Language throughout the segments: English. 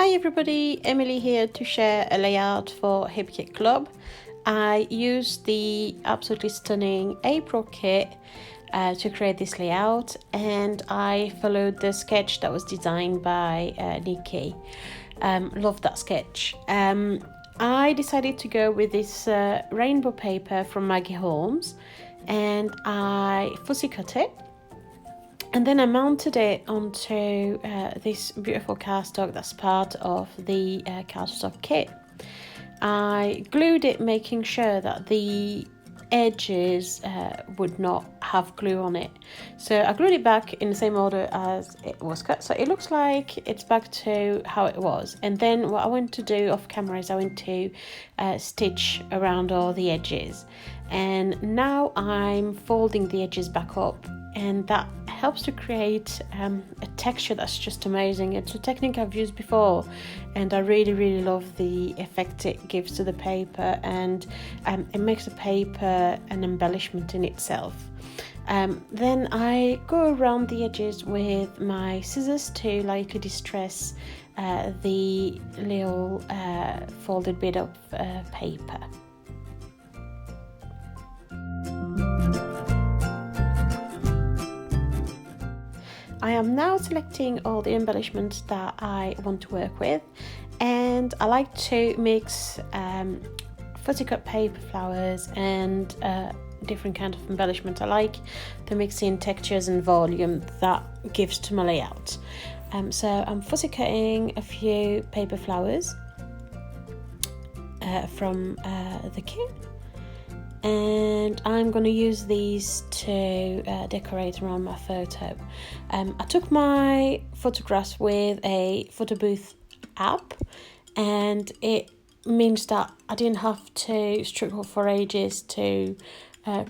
Hi everybody, Emily here to share a layout for Hip Kit Club. I used the absolutely stunning April kit to create this layout, and I followed the sketch that was designed by Nikki. Love that sketch. I decided to go with this rainbow paper from Maggie Holmes, and I fussy cut it. And then I mounted it onto this beautiful cardstock that's part of the cardstock kit. I glued it, making sure that the edges would not have glue on it. So I glued it back in the same order as it was cut. So it looks like it's back to how it was. And then what I went to do off camera is I went to stitch around all the edges. And now I'm folding the edges back up, and that helps to create a texture that's just amazing. It's a technique I've used before, and I really love the effect it gives to the paper, and it makes the paper an embellishment in itself. Then I go around the edges with my scissors to lightly distress the little folded bit of paper. I am now selecting all the embellishments that I want to work with, and I like to mix fuzzy cut paper flowers and different kind of embellishment. I like the mixing textures and volume that gives to my layout. So I'm fuzzy cutting a few paper flowers from the kit, and I'm going to use these to decorate around my photo. I took my photographs with a photo booth app, and it means that I didn't have to struggle for ages to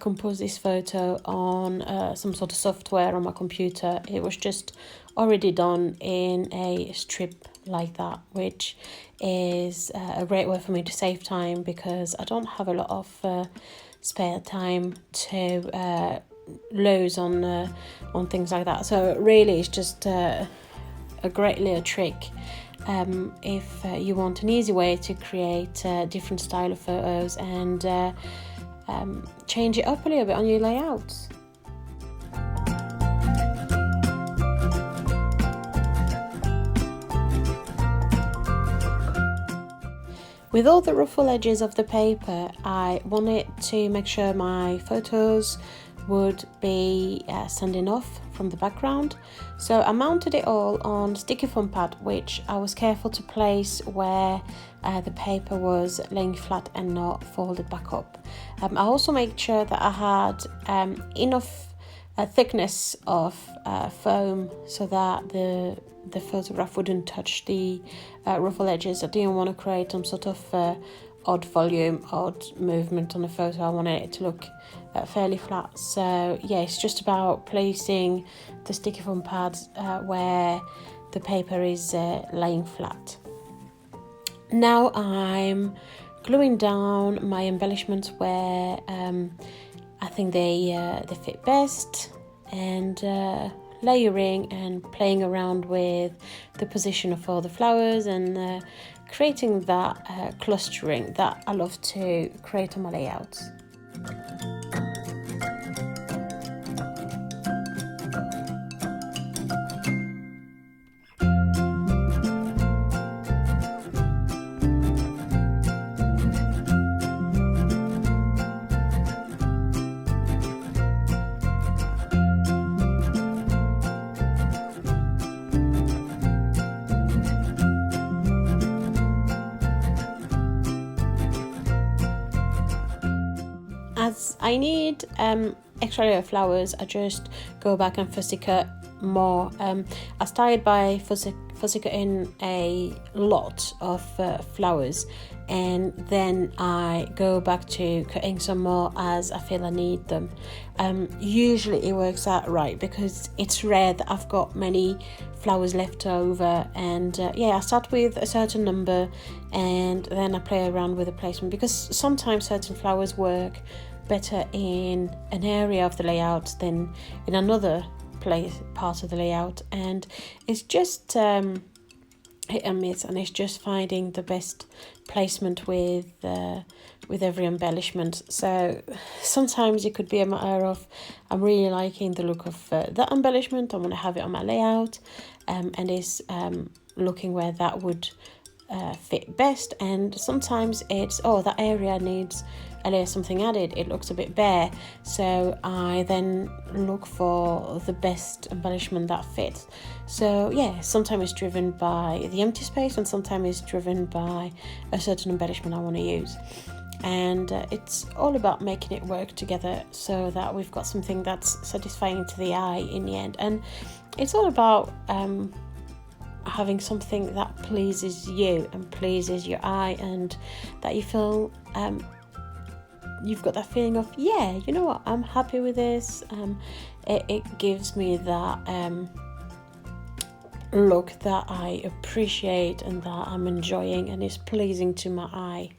compose this photo on some sort of software on my computer. It was just already done in a strip like that, which is a great way for me to save time, because I don't have a lot of spare time to lose on things like that. So really it's just a great little trick if you want an easy way to create different style of photos and change it up a little bit on your layouts. With all the ruffle edges of the paper, I wanted to make sure my photos would be standing off from the background. So I mounted it all on sticky foam pad, which I was careful to place where the paper was laying flat and not folded back up. I also made sure that I had enough thickness of foam so that the photograph wouldn't touch the ruffle edges. I didn't want to create some sort of odd volume, odd movement on the photo. I wanted it to look fairly flat. So yeah, it's just about placing the sticky foam pads where the paper is laying flat. Now I'm gluing down my embellishments where I think they fit best, and layering and playing around with the position of all the flowers and creating that clustering that I love to create on my layouts. As I need extra layer of flowers, I just go back and fussy cut more. I started by fussy cutting a lot of flowers, and then I go back to cutting some more as I feel I need them. Usually it works out right, because it's rare that I've got many flowers left over, and I start with a certain number and then I play around with the placement, because sometimes certain flowers work better in an area of the layout than in another part of the layout, and it's just hit and miss, and it's just finding the best placement with every embellishment. So sometimes it could be a matter of I'm really liking the look of that embellishment, I want to have it on my layout, and it's looking where that would fit best. And sometimes it's, oh, that area needs a layer something added, it looks a bit bare, so I then look for the best embellishment that fits. So yeah, sometimes it's driven by the empty space, and sometimes it's driven by a certain embellishment I want to use. And it's all about making it work together so that we've got something that's satisfying to the eye in the end. And it's all about having something that pleases you and pleases your eye, and that you feel you've got that feeling of, yeah, you know what, I'm happy with this. It gives me that look that I appreciate and that I'm enjoying, and is pleasing to my eye.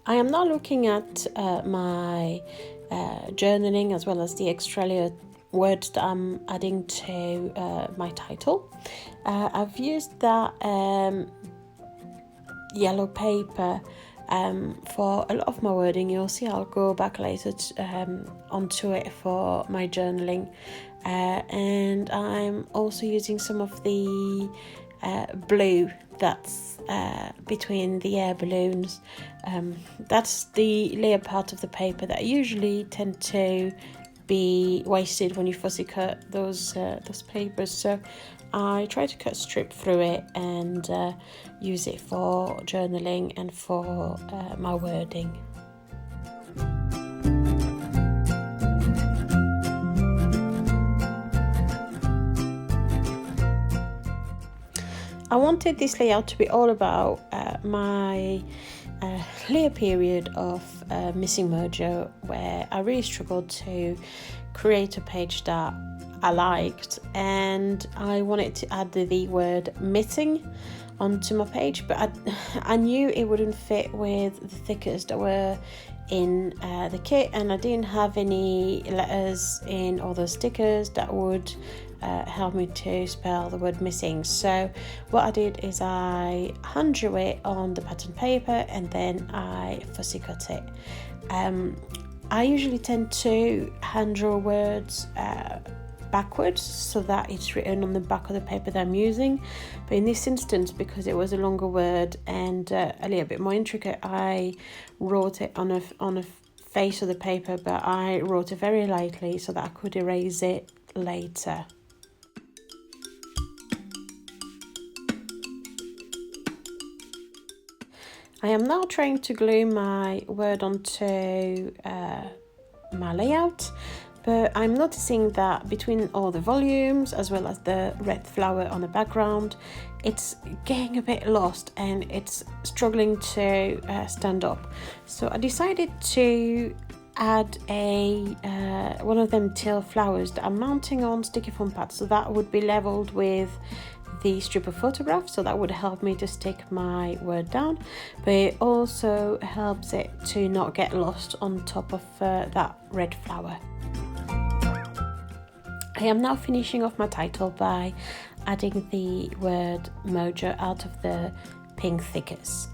I am now looking at my journaling, as well as the extra layer words that I'm adding to my title. I've used that yellow paper for a lot of my wording. You'll see I'll go back later onto it for my journaling, and I'm also using some of the blue that's between the air balloons. That's the layer part of the paper that usually tend to be wasted when you fussy cut those papers, so I try to cut a strip through it and use it for journaling and for my wording. I wanted this layout to be all about my layer period of Missing Mojo, where I really struggled to create a page that I liked, and I wanted to add the word missing onto my page, but I knew it wouldn't fit with the thickers that were in the kit, and I didn't have any letters in all those stickers that would help me to spell the word missing. So what I did is I hand drew it on the pattern paper, and then I fussy cut it. I usually tend to hand draw words backwards so that it's written on the back of the paper that I'm using, but in this instance, because it was a longer word and a little bit more intricate, I wrote it on a face of the paper, but I wrote it very lightly so that I could erase it later. I am now trying to glue my word onto my layout, but I'm noticing that between all the volumes as well as the red flower on the background, it's getting a bit lost and it's struggling to stand up. So I decided to add one of them teal flowers that I'm mounting on sticky foam pads, so that would be leveled with the strip of photograph, so that would help me to stick my word down, but it also helps it to not get lost on top of that red flower. I am now finishing off my title by adding the word Mojo out of the pink thickers.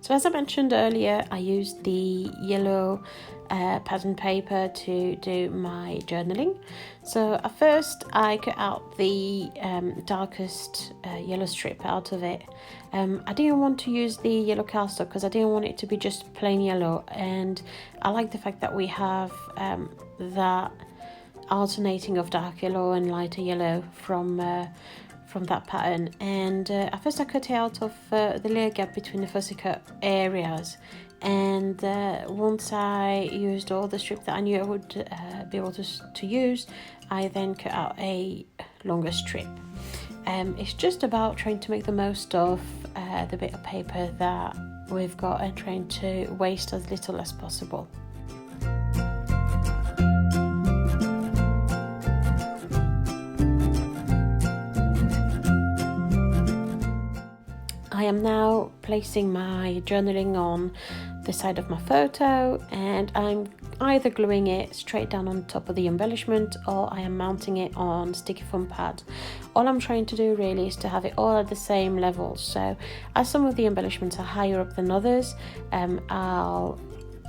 So as I mentioned earlier, I used the yellow pattern paper to do my journaling. So at first I cut out the darkest yellow strip out of it. I didn't want to use the yellow cardstock because I didn't want it to be just plain yellow, and I like the fact that we have that alternating of dark yellow and lighter yellow from that pattern. And at first I cut it out of the layer gap between the fussy cut areas, and once I used all the strip that I knew I would be able to use, I then cut out a longer strip. It's just about trying to make the most of the bit of paper that we've got and trying to waste as little as possible. I am now placing my journaling on the side of my photo, and I'm either gluing it straight down on top of the embellishment, or I am mounting it on sticky foam pad. All I'm trying to do really is to have it all at the same level. So as some of the embellishments are higher up than others, I'll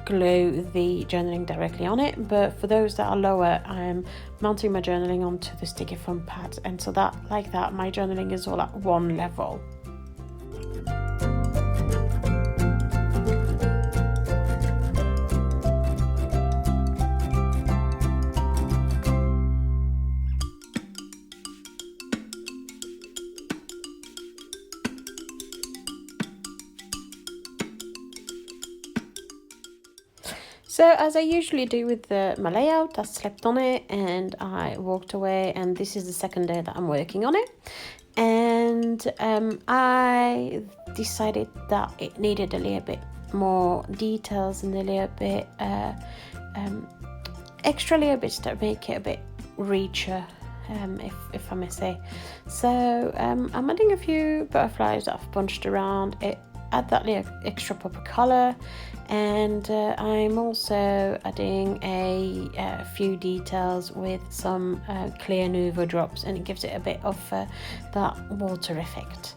glue the journaling directly on it, but for those that are lower, I'm mounting my journaling onto the sticky foam pad, and so that, like that, my journaling is all at one level. So as I usually do with my layout, I slept on it and I walked away, and this is the second day that I'm working on it. And I decided that it needed a little bit more details and a little bit extra little bits to make it a bit richer, if I may say. So I'm adding a few butterflies that I've bunched around it, add that little extra pop of colour, and I'm also adding a few details with some clear Nuvo drops, and it gives it a bit of that water effect.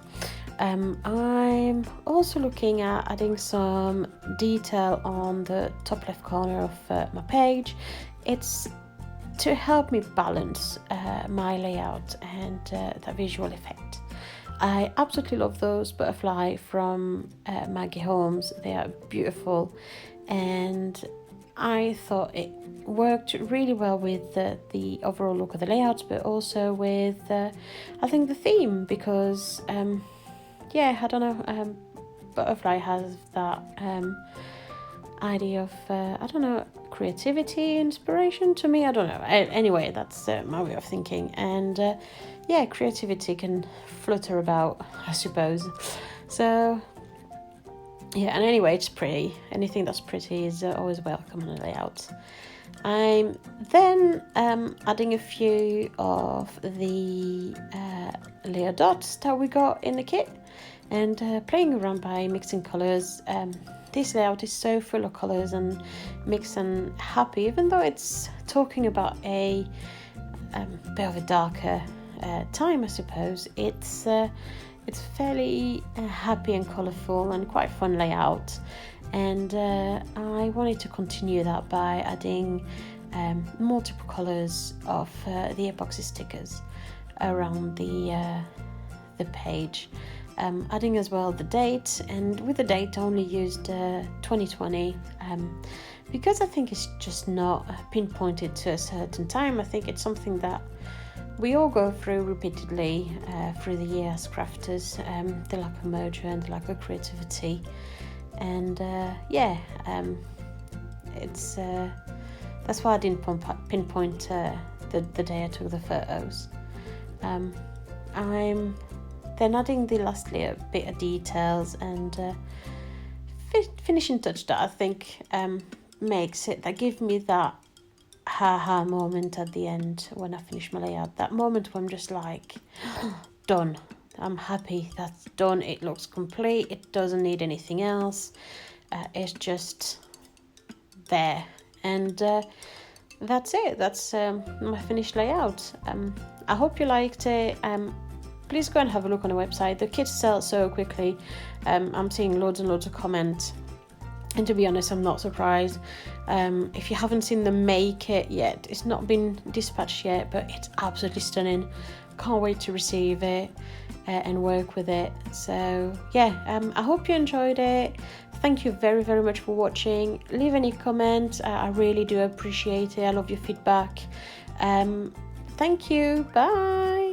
I'm also looking at adding some detail on the top left corner of my page. It's to help me balance my layout and that visual effect. I absolutely love those butterfly from Maggie Holmes. They are beautiful, and I thought it worked really well with the overall look of the layout, but also with I think the theme, because I don't know, butterfly has that idea of I don't know, creativity, inspiration to me. I don't know. Anyway, that's my way of thinking, and creativity can flutter about, I suppose. So and anyway, it's pretty. Anything that's pretty is always welcome on a layout. I'm then adding a few of the layer dots that we got in the kit, and playing around by mixing colours. This layout is so full of colours and mix and happy, even though it's talking about a bit of a darker time, I suppose. It's fairly happy and colourful and quite fun layout, and I wanted to continue that by adding multiple colours of the epoxy stickers around the page. Adding as well the date, and with the date I only used 2020 because I think it's just not pinpointed to a certain time. I think it's something that we all go through repeatedly through the year as crafters, the lack of mojo and the lack of creativity, and it's that's why I didn't pinpoint the day I took the photos. I'm then adding the last little bit of details and finishing touch that I think makes it, that give me that ha moment at the end when I finish my layout. That moment where I'm just like, done. I'm happy, that's done. It looks complete. It doesn't need anything else. It's just there, and that's it. That's my finished layout. I hope you liked it. Please go and have a look on the website. The kits sell so quickly. I'm seeing loads and loads of comments, and to be honest, I'm not surprised. If you haven't seen them make it yet, it's not been dispatched yet, but it's absolutely stunning. Can't wait to receive it and work with it. So I hope you enjoyed it. Thank you very, very much for watching. Leave any comments. I really do appreciate it. I love your feedback. Thank you. Bye.